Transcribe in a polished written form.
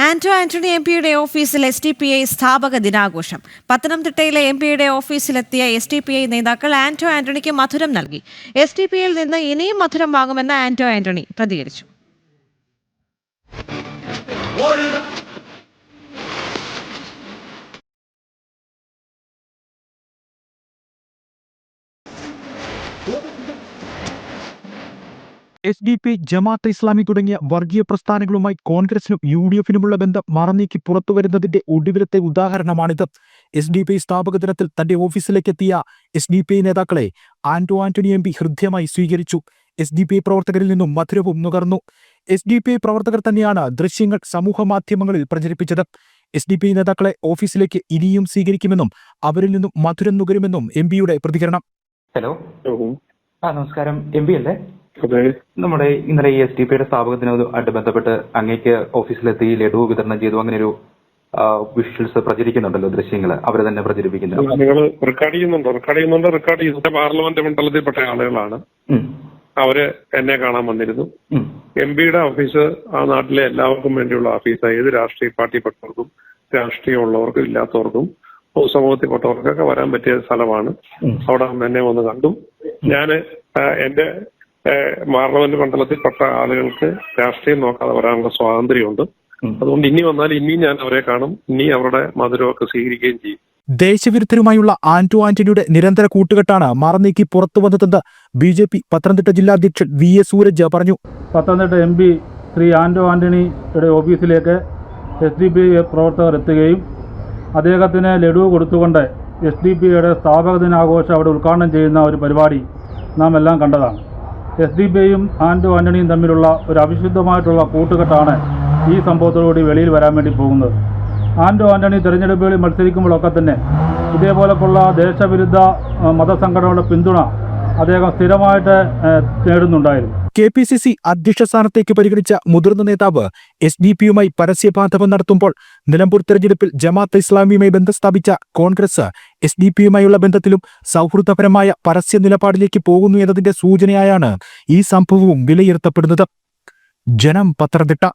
ആന്റോ ആന്റണി എംപിയുടെ ഓഫീസിൽ SDPI സ്ഥാപക ദിനാഘോഷം. പത്തനംതിട്ടയിലെ എംപിയുടെ ഓഫീസിലെത്തിയ SDPI നേതാക്കൾ ആന്റോ ആന്റണിക്ക് മധുരം നൽകി. SDPIയിൽ നിന്ന് ഇനിയും മധുരം വാങ്ങുമെന്ന് ആന്റോ ആന്റണി പ്രതികരിച്ചു. SDP, ജമാഅത്തെ ഇസ്ലാമി തുടങ്ങിയ വർഗീയ പ്രസ്ഥാനങ്ങളുമായി കോൺഗ്രസിനും UDFനുമുള്ള ബന്ധം മറനീക്കി പുറത്തുവരുന്നതിന്റെ ഒടുവിലത്തെ ഉദാഹരണമാണിത്. SDP സ്ഥാപക ദിനത്തിൽ തന്റെ ഓഫീസിലേക്കെത്തിയ SDP നേതാക്കളെ ആന്റോ ആന്റണി MP ഹൃദ്യമായി സ്വീകരിച്ചു. SDP പ്രവർത്തകരിൽ നിന്നും മധുരവും നുകർന്നു. SDP പ്രവർത്തകർ തന്നെയാണ് ദൃശ്യങ്ങൾ സമൂഹ മാധ്യമങ്ങളിൽ പ്രചരിപ്പിച്ചത്. SDP നേതാക്കളെ ഓഫീസിലേക്ക് ഇനിയും സ്വീകരിക്കുമെന്നും അവരിൽ നിന്നും മധുരം നുകരുമെന്നും MPയുടെ പ്രതികരണം. ഹലോ, നമസ്കാരം. MP അല്ലേ? നമ്മുടെ ഇന്നലെ ഈ SDP സ്ഥാപക ദിനവുമായിട്ട് ബന്ധപ്പെട്ട് അങ്ങേക്ക് ഓഫീസിലെത്തി ലഡു വിതരണം ചെയ്തു, അങ്ങനെ ഒരു വിഷ്വൽസ് പ്രചരിക്കുന്നുണ്ടല്ലോ, ദൃശ്യങ്ങൾ അവരെ തന്നെ പ്രചരിപ്പിക്കുന്നത്. നിങ്ങൾ റെക്കോർഡ് ചെയ്യുന്നുണ്ട്. പാർലമെന്റ് മണ്ഡലത്തിൽപ്പെട്ട ആളുകളാണ്. അവര് എന്നെ കാണാൻ വന്നിരുന്നു. MPയുടെ ഓഫീസ് ആ നാട്ടിലെ എല്ലാവർക്കും വേണ്ടിയുള്ള ഓഫീസാണ്. ഏത് രാഷ്ട്രീയ പാർട്ടിപ്പെട്ടവർക്കും രാഷ്ട്രീയമുള്ളവർക്കും ഇല്ലാത്തവർക്കും പൊതുസമൂഹത്തിൽപ്പെട്ടവർക്കൊക്കെ വരാൻ പറ്റിയ സ്ഥലമാണ്. അവിടെ എന്നെ വന്ന് കണ്ടു. ഞാന് എന്റെ പാർലമെന്റ് മണ്ഡലത്തിൽപ്പെട്ട ആളുകൾക്ക് രാഷ്ട്രീയം നോക്കാതെ വരാനുള്ള സ്വാതന്ത്ര്യമുണ്ട്. അതുകൊണ്ട് ഇനി വന്നാൽ ഇനിയും ഞാൻ അവരെ കാണും, ഇനി അവരുടെ മധുരമൊക്കെ സ്വീകരിക്കുകയും ചെയ്യും. ദേശവിരുദ്ധരുമായുള്ള ആന്റോ ആന്റണിയുടെ നിരന്തര കൂട്ടുകെട്ടാണ് മറനീക്കി പുറത്തു വന്നതെന്ന് BJP പത്തനംതിട്ട ജില്ലാ അധ്യക്ഷൻ VA സൂരജ് പറഞ്ഞു. പത്തനംതിട്ട MP ശ്രീ ആന്റോ ആന്റണിയുടെ ഓഫീസിലേക്ക് SDP പ്രവർത്തകർ എത്തുകയും അദ്ദേഹത്തിന് ലഡു കൊടുത്തുകൊണ്ട് SDPയുടെ സ്ഥാപക ദിനാഘോഷം അവിടെ ഉദ്ഘാടനം ചെയ്യുന്ന ഒരു പരിപാടി നാം എല്ലാം കണ്ടതാണ്. SDPയും ആന്റോ ആന്റണിയും തമ്മിലുള്ള ഒരു അവിശുദ്ധമായിട്ടുള്ള കൂട്ടുകെട്ടാണ് ഈ സംഭവത്തോടുകൂടി വെളിയിൽ വരാൻ വേണ്ടി പോകുന്നത്. ആന്റോ ആന്റണി തെരഞ്ഞെടുപ്പുകളിൽ മത്സരിക്കുമ്പോഴൊക്കെ തന്നെ ഇതേപോലെയുള്ള ദേശവിരുദ്ധ മതസംഘടനകളുടെ പിന്തുണ അദ്ദേഹം സ്ഥിരമായിട്ട് നേടുന്നുണ്ടായിരുന്നു. KPCC അധ്യക്ഷ സ്ഥാനത്തേക്ക് പരിഗണിച്ച മുതിർന്ന നേതാവ് SDPയുമായി പരസ്യബാന്ധവം നടത്തുമ്പോൾ നിലമ്പൂർ തെരഞ്ഞെടുപ്പിൽ ജമാഅത്തെ ഇസ്ലാമിയുമായി ബന്ധം സ്ഥാപിച്ച കോൺഗ്രസ് SDPയുമായുള്ള ബന്ധത്തിലും സൗഹൃദപരമായ പരസ്യ നിലപാടിലേക്ക് പോകുന്നു എന്നതിന്റെ സൂചനയായാണ് ഈ സംഭവവും വിലയിരുത്തപ്പെടുന്നത്. ജനം, പത്തനംതിട്ട.